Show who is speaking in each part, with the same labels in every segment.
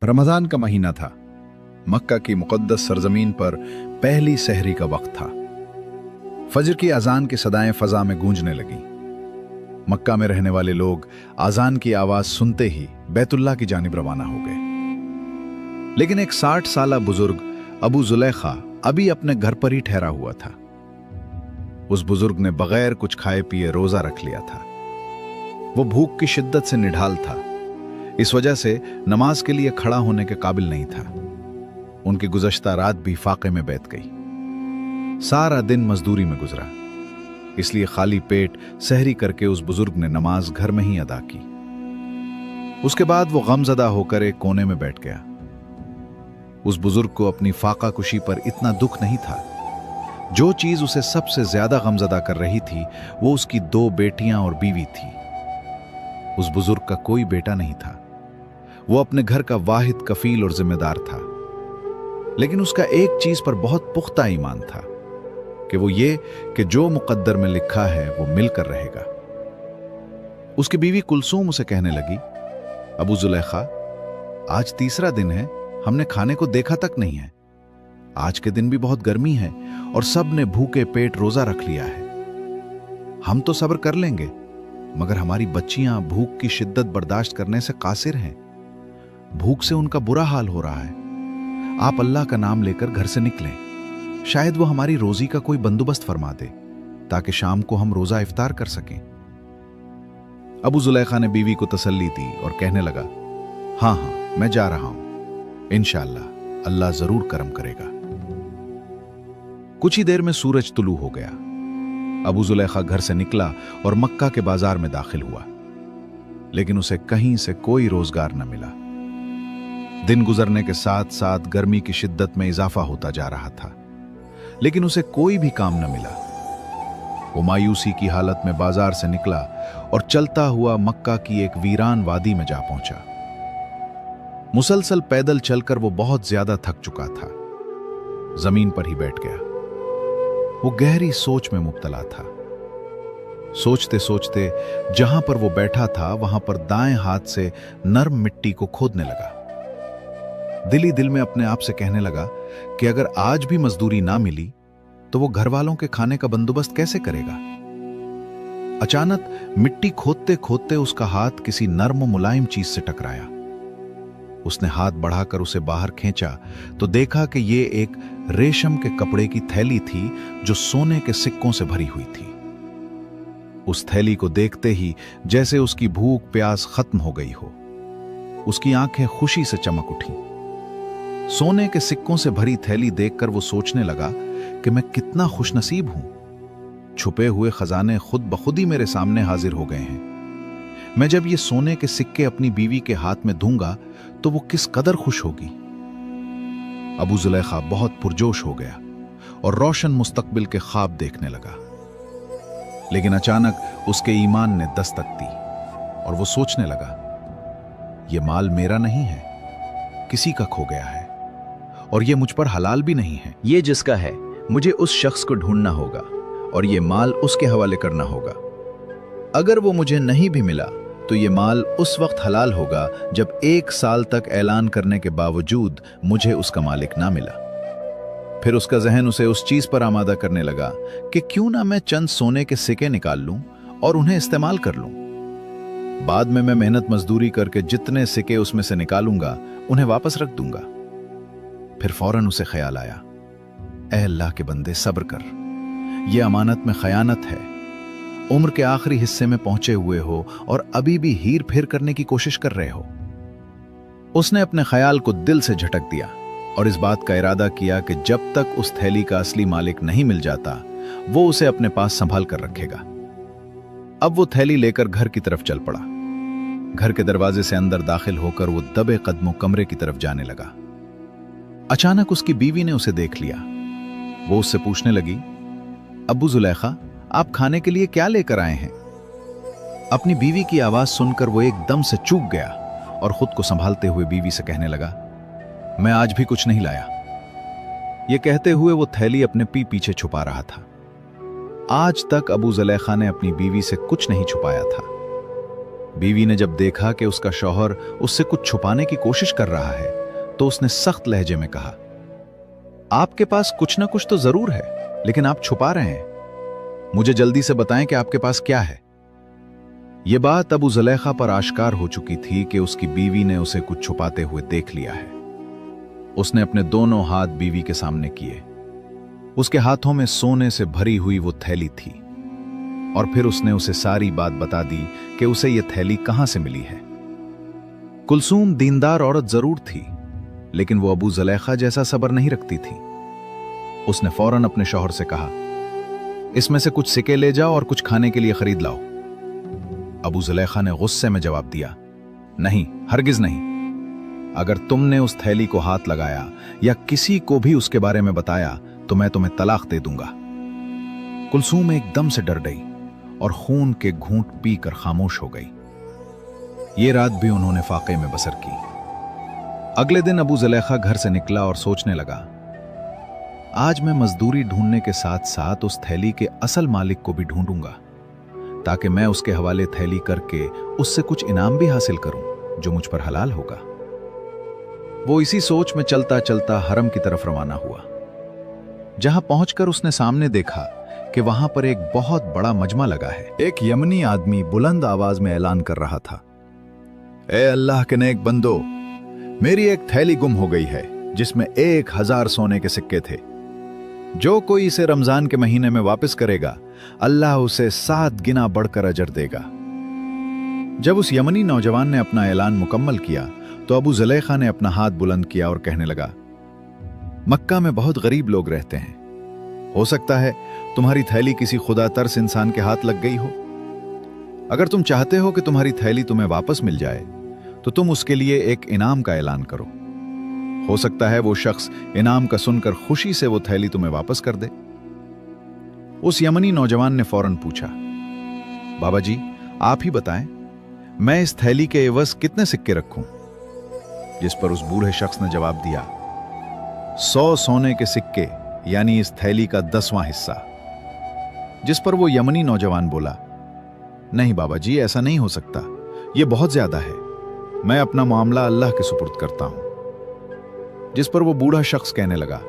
Speaker 1: रमजान का महीना था। मक्का की मुक़द्दस सरजमीन पर पहली सहरी का वक्त था। फजर की अजान की सदाएं फजा में गूंजने लगीं। मक्का में रहने वाले लोग अजान की आवाज सुनते ही बैतुल्लाह की जानिब रवाना हो गए। लेकिन एक 60 साला बुजुर्ग अबू जुलैखा अभी अपने घर पर ही ठहरा हुआ था। उस बुजुर्ग ने बगैर कुछ खाए पिए रोजा रख लिया था। वो भूख की शिद्दत से निढाल था, इस वजह से नमाज के लिए खड़ा होने के काबिल नहीं था। उनकी गुज़श्ता रात भी फाके में बैठ गई। सारा दिन मजदूरी में गुजरा, इसलिए खाली पेट सहरी करके उस बुजुर्ग ने नमाज घर में ही अदा की। उसके बाद वो गमज़दा होकर एक कोने में बैठ गया। उस बुजुर्ग को अपनी फाका कुशी पर इतना दुख नहीं था। जो चीज उसे सबसे ज्यादा गमज़दा कर रही थी वो उसकी 2 बेटियां और बीवी थी। उस बुजुर्ग का कोई बेटा नहीं था। वो अपने घर का वाहिद कफील और जिम्मेदार था। लेकिन उसका एक चीज पर बहुत पुख्ता ईमान था कि वो ये कि जो मुकद्दर में लिखा है वो मिलकर रहेगा। उसकी बीवी कुलसूम उसे कहने लगी, अबू जुलैखा, आज तीसरा दिन है, हमने खाने को देखा तक नहीं है। आज के दिन भी बहुत गर्मी है और सब ने भूखे पेट रोजा रख लिया है। हम तो सब्र कर लेंगे, मगर हमारी बच्चियां भूख की शिद्दत बर्दाश्त करने से कासिर हैं। भूख से उनका बुरा हाल हो रहा है। आप अल्लाह का नाम लेकर घर से निकलें, शायद वो हमारी रोजी का कोई बंदोबस्त फरमा दे ताकि शाम को हम रोजा इफ्तार कर सकें। अबू जुलैखा ने बीवी को तसल्ली दी और कहने लगा, हाँ हाँ, मैं जा रहा हूं, इंशाअल्लाह अल्लाह जरूर करम करेगा। कुछ ही देर में सूरज तुलू हो गया। अबू जुलैखा घर से निकला और मक्का के बाजार में दाखिल हुआ, लेकिन उसे कहीं से कोई रोजगार न मिला। दिन गुजरने के साथ साथ गर्मी की शिद्दत में इजाफा होता जा रहा था, लेकिन उसे कोई भी काम न मिला। वो मायूसी की हालत में बाजार से निकला और चलता हुआ मक्का की एक वीरान वादी में जा पहुंचा। मुसलसल पैदल चलकर वो बहुत ज्यादा थक चुका था। जमीन पर ही बैठ गया। वो गहरी सोच में मुब्तला था। सोचते सोचते जहां पर वो बैठा था वहां पर दाएं हाथ से नर्म मिट्टी को खोदने लगा। दिल ही दिल में अपने आप से कहने लगा कि अगर आज भी मजदूरी ना मिली तो वो घर वालों के खाने का बंदोबस्त कैसे करेगा। अचानक मिट्टी खोदते खोदते उसका हाथ किसी नर्म मुलायम चीज से टकराया। उसने हाथ बढ़ाकर उसे बाहर खींचा तो देखा कि ये एक रेशम के कपड़े की थैली थी जो सोने के सिक्कों से भरी हुई थी। उस थैली को देखते ही जैसे उसकी भूख प्यास खत्म हो गई हो। उसकी आंखें खुशी से चमक उठी। सोने के सिक्कों से भरी थैली देखकर वो सोचने लगा कि मैं कितना खुशनसीब हूं। छुपे हुए खजाने खुद ब खुद ही मेरे सामने हाजिर हो गए हैं। मैं जब ये सोने के सिक्के अपनी बीवी के हाथ में दूंगा तो वो किस कदर खुश होगी। अबू जुलैखा बहुत पुरजोश हो गया और रोशन मुस्तकबिल के ख्वाब देखने लगा। लेकिन अचानक उसके ईमान ने दस्तक दी और वो सोचने लगा, ये माल मेरा नहीं है, किसी का खो गया है और ये मुझ पर हलाल भी नहीं है।
Speaker 2: ये जिसका है मुझे उस शख्स को ढूंढना होगा और ये माल उसके हवाले करना होगा। अगर वो मुझे नहीं भी मिला तो ये माल उस वक्त हलाल होगा जब 1 साल तक ऐलान करने के बावजूद मुझे उसका मालिक ना मिला। फिर उसका जहन उसे उस चीज पर आमादा करने लगा कि क्यों ना मैं चंद सोने के सिक्के निकाल लूं और उन्हें इस्तेमाल कर लूं। बाद में मैं मेहनत मजदूरी करके जितने सिक्के उसमें से निकालूंगा उन्हें वापस रख दूंगा। फिर फौरन उसे ख्याल आया, ऐ अल्लाह के बंदे, सब्र कर, यह अमानत में खयानत है। उम्र के आखिरी हिस्से में पहुंचे हुए हो और अभी भी हीर फेर करने की कोशिश कर रहे हो। उसने अपने ख्याल को दिल से झटक दिया और इस बात का इरादा किया कि जब तक उस थैली का असली मालिक नहीं मिल जाता वो उसे अपने पास संभाल कर रखेगा। अब वो थैली लेकर घर की तरफ चल पड़ा। घर के दरवाजे से अंदर दाखिल होकर वो दबे कदमों कमरे की तरफ जाने लगा। अचानक उसकी बीवी ने उसे देख लिया। वो उससे पूछने लगी, अब्बू जुलैखा, आप खाने के लिए क्या लेकर आए हैं? अपनी बीवी की आवाज सुनकर वो एकदम से चूक गया और खुद को संभालते हुए बीवी से कहने लगा, मैं आज भी कुछ नहीं लाया। ये कहते हुए वो थैली अपने पीछे छुपा रहा था। आज तक अबू जुलैखा ने अपनी बीवी से कुछ नहीं छुपाया था। बीवी ने जब देखा कि उसका शौहर उससे कुछ छुपाने की कोशिश कर रहा है तो उसने सख्त लहजे में कहा, आपके पास कुछ ना कुछ तो जरूर है, लेकिन आप छुपा रहे हैं। मुझे जल्दी से बताएं कि आपके पास क्या है। यह बात अबू जुलेखा पर आश्कार हो चुकी थी कि उसकी बीवी ने उसे कुछ छुपाते हुए देख लिया है। उसने अपने दोनों हाथ बीवी के सामने किए। उसके हाथों में सोने से भरी हुई वो थैली थी और फिर उसने उसे सारी बात बता दी कि उसे यह थैली कहां से मिली है। कुलसूम दीनदार औरत जरूर थी, लेकिन वो अबू जुलेखा जैसा सब्र नहीं रखती थी। उसने फौरन अपने शौहर से कहा, इसमें से कुछ सिक्के ले जाओ और कुछ खाने के लिए खरीद लाओ। अबू जुलेखा ने गुस्से में जवाब दिया, नहीं, हरगिज नहीं। अगर तुमने उस थैली को हाथ लगाया या किसी को भी उसके बारे में बताया तो मैं तुम्हें तलाक दे दूंगा। कुलसूम एकदम से डर गई और खून के घूंट पीकर खामोश हो गई। ये रात भी उन्होंने फाके में बसर की। अगले दिन अबू जुलेखा घर से निकला और सोचने लगा, आज मैं मजदूरी ढूंढने के साथ साथ उस थैली के असल मालिक को भी ढूंढूंगा, ताकि मैं उसके हवाले थैली करके उससे कुछ इनाम भी हासिल करूं जो मुझ पर हलाल होगा। वो इसी सोच में चलता चलता हरम की तरफ रवाना हुआ। जहां पहुंचकर उसने सामने देखा कि वहां पर एक बहुत बड़ा मजमा लगा है।
Speaker 1: एक यमनी आदमी बुलंद आवाज में ऐलान कर रहा था, ए अल्लाह के नेक बंदो, मेरी एक थैली गुम हो गई है जिसमें 1000 सोने के सिक्के थे। जो कोई इसे रमजान के महीने में वापस करेगा, अल्लाह उसे 7 गुना बढ़कर अजर देगा। जब उस यमनी नौजवान ने अपना ऐलान मुकम्मल किया तो अबू जुलेखा ने अपना हाथ बुलंद किया और कहने लगा, मक्का में बहुत गरीब लोग रहते हैं, हो सकता है तुम्हारी थैली किसी खुदा तरस इंसान के हाथ लग गई हो। अगर तुम चाहते हो कि तुम्हारी थैली तुम्हें वापस मिल जाए तो तुम उसके लिए एक इनाम का ऐलान करो। हो सकता है वो शख्स इनाम का सुनकर खुशी से वो थैली तुम्हें वापस कर दे। उस यमनी नौजवान ने फौरन पूछा, बाबा जी आप ही बताएं, मैं इस थैली के एवज कितने सिक्के रखूं? जिस पर उस बूढ़े शख्स ने जवाब दिया, 100 सोने के सिक्के, यानी इस थैली का 10वां हिस्सा। जिस पर वो यमनी नौजवान बोला, नहीं बाबा जी, ऐसा नहीं हो सकता, यह बहुत ज्यादा है, मैं अपना मामला अल्लाह के सुपुर्द करता हूं। जिस पर वो बूढ़ा शख्स कहने लगा,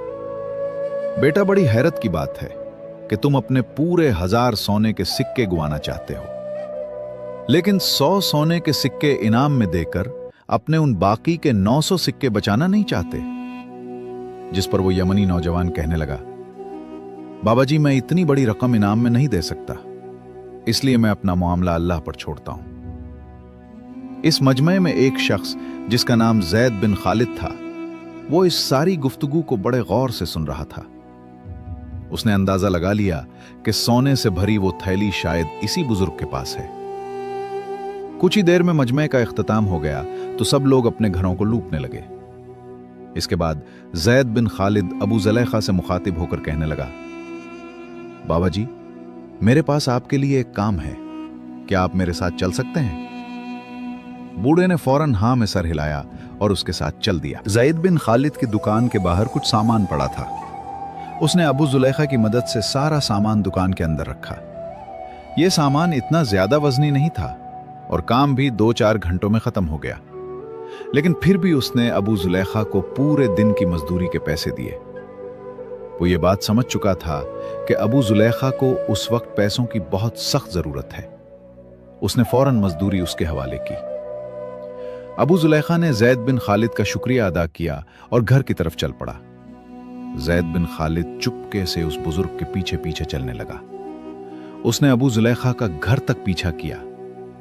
Speaker 1: बेटा बड़ी हैरत की बात है कि तुम अपने पूरे 1000 सोने के सिक्के गुवाना चाहते हो, लेकिन 100 सोने के सिक्के इनाम में देकर अपने उन बाकी के 900 सिक्के बचाना नहीं चाहते। जिस पर वो यमनी नौजवान कहने लगा, बाबा जी मैं इतनी बड़ी रकम इनाम में नहीं दे सकता, इसलिए मैं अपना मामला अल्लाह पर छोड़ता हूं। इस मजमे में एक शख्स जिसका नाम जैद बिन खालिद था, वो इस सारी गुफ्तगू को बड़े गौर से सुन रहा था। उसने अंदाजा लगा लिया कि सोने से भरी वो थैली शायद इसी बुजुर्ग के पास है। कुछ ही देर में मजमे का इख्तिताम हो गया तो सब लोग अपने घरों को लूटने लगे। इसके बाद जैद बिन खालिद अबू जुलेखा से मुखातिब होकर कहने लगा, बाबा जी मेरे पास आपके लिए एक काम है, क्या आप मेरे साथ चल सकते हैं? बूढ़े ने फौरन हां में सर हिलाया और उसके साथ चल दिया। जैद बिन खालिद की दुकान के बाहर कुछ सामान पड़ा था। उसने अबू जुलेखा की मदद से सारा सामान दुकान के अंदर रखा। यह सामान इतना ज्यादा वजनी नहीं था और काम भी 2-4 घंटों में खत्म हो गया, लेकिन फिर भी उसने अबू जुलेखा को पूरे दिन की मजदूरी के पैसे दिए। वो ये बात समझ चुका था कि अबू जुलेखा को उस वक्त पैसों की बहुत सख्त जरूरत है। उसने फौरन मजदूरी उसके हवाले की। अबू जुलेखा ने जैद बिन खालिद का शुक्रिया अदा किया और घर की तरफ चल पड़ा। जैद बिन खालिद चुपके से उस बुजुर्ग के पीछे पीछे चलने लगा। उसने अबू जुलेखा का घर तक पीछा किया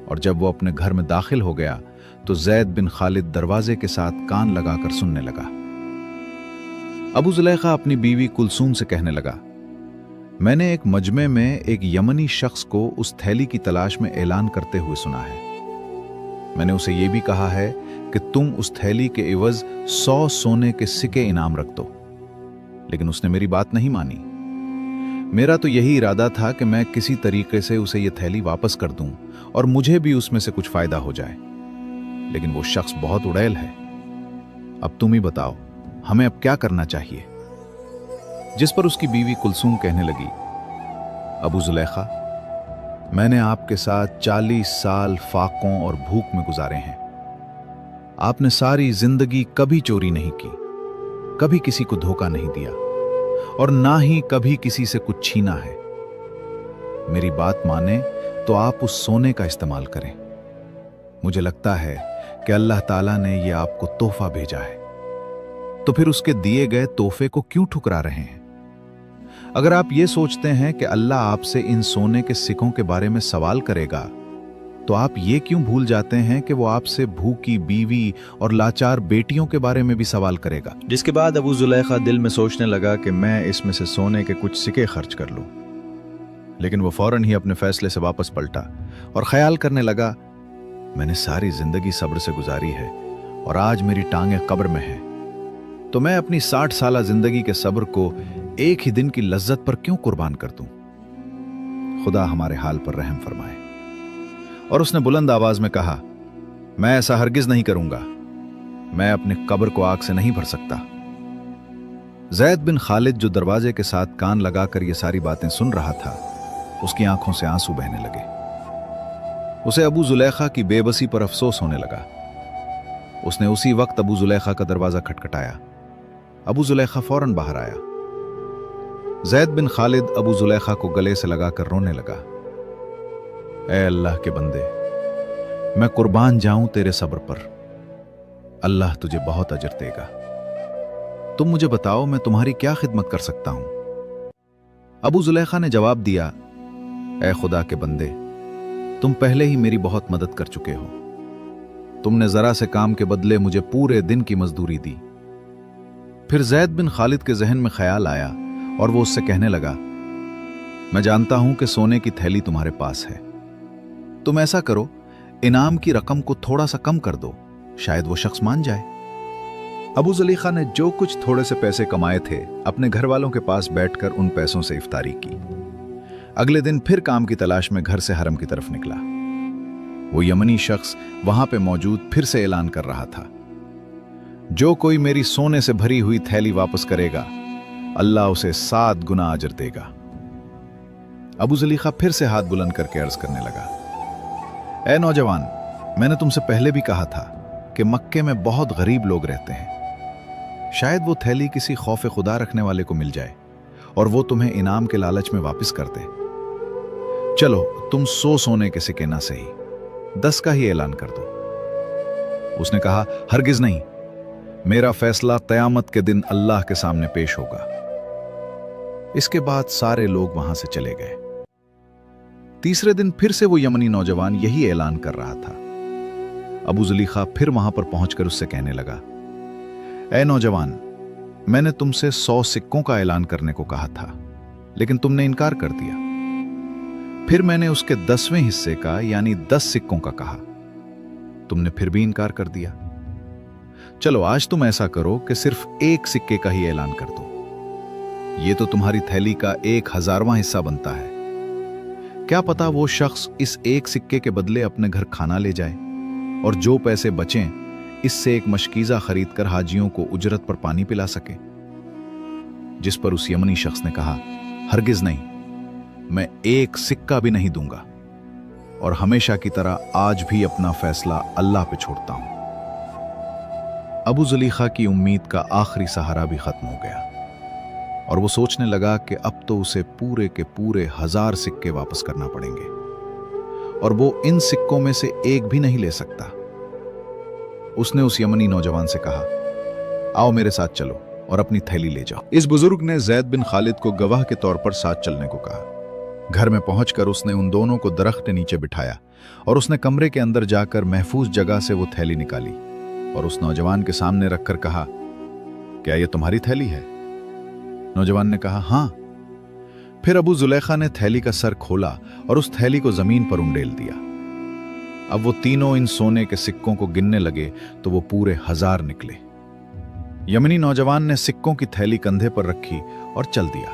Speaker 1: और जब वो अपने घर में दाखिल हो गया तो जैद बिन खालिद दरवाजे के साथ कान लगाकर सुनने लगा। अबू जुलेखा अपनी बीवी कुलसूम से कहने लगा, मैंने एक मजमे में एक यमनी शख्स को उस थैली की तलाश में ऐलान करते हुए सुना है। मैंने उसे यह भी कहा है कि तुम उस थैली के एवज 100 सोने के सिक्के इनाम रख दो, लेकिन उसने मेरी बात नहीं मानी। मेरा तो यही इरादा था कि मैं किसी तरीके से उसे यह थैली वापस कर दूं और मुझे भी उसमें से कुछ फायदा हो जाए, लेकिन वो शख्स बहुत उड़ैल है। अब तुम ही बताओ, हमें अब क्या करना चाहिए? जिस पर उसकी बीवी कुलसूम कहने लगी, अबू जुलेखा मैंने आपके साथ 40 साल फाकों और भूख में गुजारे हैं। आपने सारी जिंदगी कभी चोरी नहीं की, कभी किसी को धोखा नहीं दिया और ना ही कभी किसी से कुछ छीना है। मेरी बात माने तो आप उस सोने का इस्तेमाल करें। मुझे लगता है कि अल्लाह ताला ने यह आपको तोहफा भेजा है, तो फिर उसके दिए गए तोहफे को क्यों ठुकरा रहे हैं? अगर आप ये सोचते हैं कि अल्लाह आपसे इन सोने के सिक्कों के बारे में सवाल करेगा, तो आप ये क्यों भूल जाते हैं कि वो आपसे भूखी बीवी और लाचार बेटियों के बारे में भी सवाल करेगा?
Speaker 2: जिसके बाद अबू जुलैखा दिल में सोचने लगा कि मैं इसमें से सोने के कुछ सिक्के खर्च कर लूं। लेकिन वो फौरन ही अपने फैसले से वापस पलटा और ख्याल करने लगा, मैंने सारी जिंदगी सब्र से गुजारी है और आज मेरी टांगें कब्र में हैं, तो मैं अपनी 60 साला जिंदगी के सब्र को एक ही दिन की लज्जत पर क्यों कुर्बान कर दूं? खुदा हमारे हाल पर रहम फरमाए। और उसने बुलंद आवाज में कहा, मैं ऐसा हरगिज नहीं करूंगा। मैं अपने कब्र को आग से नहीं भर सकता। जैद बिन खालिद, जो दरवाजे के साथ कान लगाकर ये सारी बातें सुन रहा था, उसकी आंखों से आंसू बहने लगे। उसे अबू जुलैखा की बेबसी पर अफसोस होने लगा। उसने उसी वक्त अबू जुलैखा का दरवाजा खटखटाया। अबू जुलैखा फौरन बाहर आया। जैद बिन खालिद अबू जुलैखा को गले से लगाकर रोने लगा। ऐ अल्लाह के बंदे, मैं कुर्बान जाऊं तेरे सब्र पर। अल्लाह तुझे बहुत अजर देगा। तुम मुझे बताओ, मैं तुम्हारी क्या खिदमत कर सकता हूं? अबू जुलैखा ने जवाब दिया, ऐ खुदा के बंदे, तुम पहले ही मेरी बहुत मदद कर चुके हो। तुमने जरा से काम के बदले मुझे पूरे दिन की मजदूरी दी। फिर जैद बिन खालिद के जहन में ख्याल आया और वो उससे कहने लगा, मैं जानता हूं कि सोने की थैली तुम्हारे पास है। तुम ऐसा करो, इनाम की रकम को थोड़ा सा कम कर दो, शायद वो शख्स मान जाए। अबू जुलैखा ने जो कुछ थोड़े से पैसे कमाए थे, अपने घर वालों के पास बैठकर उन पैसों से इफ्तारी की। अगले दिन फिर काम की तलाश में घर से हरम की तरफ निकला। वो यमनी शख्स वहां पे मौजूद फिर से ऐलान कर रहा था, जो कोई मेरी सोने से भरी हुई थैली वापस करेगा, अल्लाह उसे 7 गुना अजर देगा। अबू जुलैखा फिर से हाथ बुलंद करके अर्ज करने लगा, ऐ नौजवान, मैंने तुमसे पहले भी कहा था कि मक्के में बहुत गरीब लोग रहते हैं। शायद वो थैली किसी खौफ खुदा रखने वाले को मिल जाए और वो तुम्हें इनाम के लालच में वापस कर दे। चलो, तुम 100 सोने के सिक्के ना सही, 10 का ही ऐलान कर दो। उसने कहा, हरगिज नहीं, मेरा फैसला क़यामत के दिन अल्लाह के सामने पेश होगा। इसके बाद सारे लोग वहां से चले गए। तीसरे दिन फिर से वो यमनी नौजवान यही ऐलान कर रहा था। अबू जुलैखा फिर वहां पर पहुंचकर उससे कहने लगा, ऐ नौजवान, मैंने तुमसे 100 सिक्कों का ऐलान करने को कहा था, लेकिन तुमने इनकार कर दिया। फिर मैंने उसके 10वें हिस्से का यानी 10 सिक्कों का कहा, तुमने फिर भी इनकार कर दिया। चलो, आज तुम ऐसा करो कि सिर्फ 1 सिक्के का ही ऐलान कर दो। ये तो तुम्हारी थैली का 1000वां हिस्सा बनता है। क्या पता वो शख्स इस 1 सिक्के के बदले अपने घर खाना ले जाए और जो पैसे बचें इससे एक मशकीज़ा खरीद कर हाजियों को उजरत पर पानी पिला सके। जिस पर उस यमनी शख्स ने कहा, हरगिज नहीं, मैं 1 सिक्का भी नहीं दूंगा और हमेशा की तरह आज भी अपना फैसला अल्लाह पे छोड़ता हूं। अबू जुलैखा की उम्मीद का आखिरी सहारा भी खत्म हो गया और वो सोचने लगा कि अब तो उसे पूरे के पूरे 1000 सिक्के वापस करना पड़ेंगे और वो इन सिक्कों में से एक भी नहीं ले सकता। उसने उस यमनी नौजवान से कहा, आओ मेरे साथ चलो और अपनी थैली ले जाओ। इस बुजुर्ग ने जैद बिन खालिद को गवाह के तौर पर साथ चलने को कहा। घर में पहुंचकर उसने उन दोनों को दरख्त के नीचे बिठाया और उसने कमरे के अंदर जाकर महफूज जगह से वो थैली निकाली और उस नौजवान के सामने रखकर कहा, क्या ये तुम्हारी थैली है? नौजवान ने कहा, हाँ। फिर अबू जुलैखा ने थैली का सर खोला और उस थैली को जमीन पर उंडेल दिया। अब वो तीनों इन सोने के सिक्कों को गिनने लगे तो वो पूरे 1000 निकले। यमनी नौजवान ने सिक्कों की थैली कंधे पर रखी और चल दिया।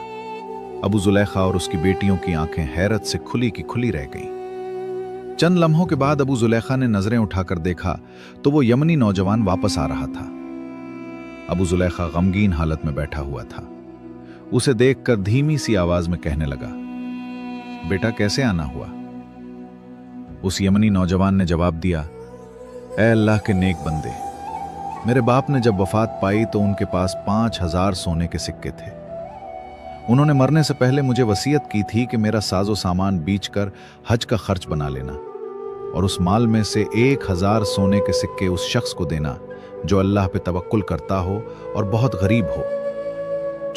Speaker 2: अबू जुलैखा और उसकी बेटियों की आंखें हैरत से खुली की खुली रह गईं। चंद लम्हों के बाद अबू जुलैखा ने नजरें उठाकर देखा तो वो यमनी नौजवान वापस आ रहा था। अबू जुलैखा गमगीन हालत में बैठा हुआ था। उसे देखकर धीमी सी आवाज में कहने लगा, बेटा कैसे आना हुआ?
Speaker 1: उस यमनी नौजवान ने जवाब दिया, ऐ अल्लाह के नेक बंदे, मेरे बाप ने जब वफात पाई तो उनके पास 5000 सोने के सिक्के थे। उन्होंने मरने से पहले मुझे वसीयत की थी कि मेरा साजो सामान बेचकर हज का खर्च बना लेना और उस माल में से 1000 सोने के सिक्के उस शख्स को देना जो अल्लाह पे तवक्कुल करता हो और बहुत गरीब हो।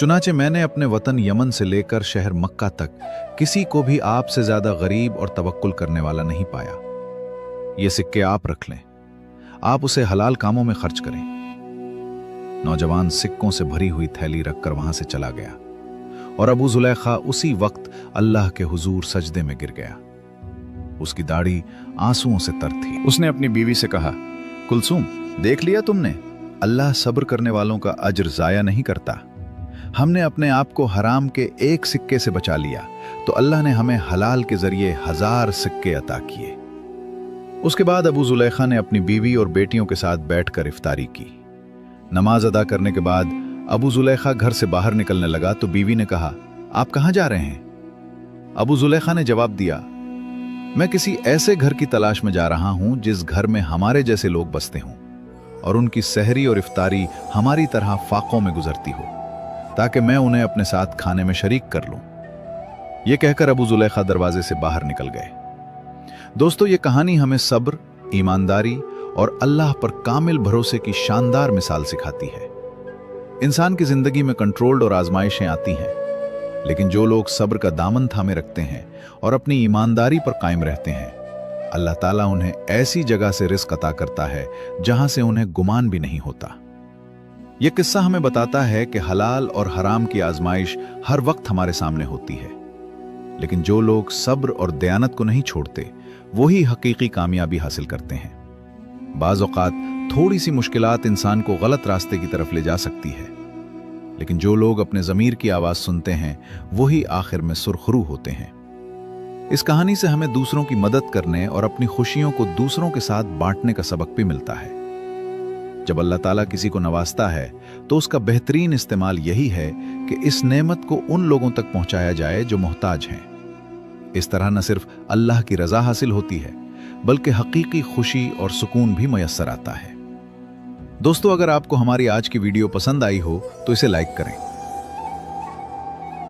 Speaker 1: चुनाचे मैंने अपने वतन यमन से लेकर शहर मक्का तक किसी को भी आपसे ज्यादा गरीब और तवक्कुल करने वाला नहीं पाया। ये सिक्के आप रख लें, आप उसे हलाल कामों में खर्च करें। नौजवान सिक्कों से भरी हुई थैली रखकर वहां से चला गया और अबू जुलैखा उसी वक्त अल्लाह के हुजूर सजदे में गिर गया। उसकी दाढ़ी आंसुओं से तर थी। उसने अपनी बीवी से कहा, कुलसूम, देख लिया तुमने, अल्लाह सब्र करने वालों का अज्र जाया नहीं करता। हमने अपने आप को हराम के एक सिक्के से बचा लिया तो अल्लाह ने हमें हलाल के जरिए 1000 सिक्के अता किए। उसके बाद अबू जुलैखा ने अपनी बीवी और बेटियों के साथ बैठकर इफ्तारी की। नमाज अदा करने के बाद अबू जुलैखा घर से बाहर निकलने लगा तो बीवी ने कहा, आप कहां जा रहे हैं? अबू जुलैखा ने जवाब दिया, मैं किसी ऐसे घर की तलाश में जा रहा हूं जिस घर में हमारे जैसे लोग बसते हों और उनकी सहरी और इफ्तारी हमारी तरह फाकों में गुजरती हो, ताकि मैं उन्हें अपने साथ खाने में शरीक कर लूं। यह कहकर अबू जुलैखा दरवाजे से बाहर निकल गए। दोस्तों, ये कहानी हमें सब्र, ईमानदारी और अल्लाह पर कामिल भरोसे की शानदार मिसाल सिखाती है। इंसान की जिंदगी में कंट्रोल्ड और आजमाइशें आती हैं, लेकिन जो लोग सब्र का दामन थामे रखते हैं और अपनी ईमानदारी पर कायम रहते हैं, अल्लाह ताला उन्हें ऐसी जगह से रिस्क अता करता है जहां से उन्हें गुमान भी नहीं होता। यह किस्सा हमें बताता है कि हलाल और हराम की आजमाइश हर वक्त हमारे सामने होती है, लेकिन जो लोग सब्र और दयानत को नहीं छोड़ते वही हकीकी कामयाबी हासिल करते हैं। बाज़ औक़ात थोड़ी सी मुश्किलात इंसान को गलत रास्ते की तरफ ले जा सकती है, लेकिन जो लोग अपने ज़मीर की आवाज़ सुनते हैं वही आखिर में सुरखरू होते हैं। इस कहानी से हमें दूसरों की मदद करने और अपनी खुशियों को दूसरों के साथ बांटने का सबक भी मिलता है। जब अल्लाह ताला किसी को नवाजता है तो उसका बेहतरीन इस्तेमाल यही है कि इस नेमत को उन लोगों तक पहुंचाया जाए जो मोहताज हैं। इस तरह न सिर्फ अल्लाह की रजा हासिल होती है, बल्कि हकीकी खुशी और सुकून भी मयस्सर आता है। दोस्तों, अगर आपको हमारी आज की वीडियो पसंद आई हो तो इसे लाइक करें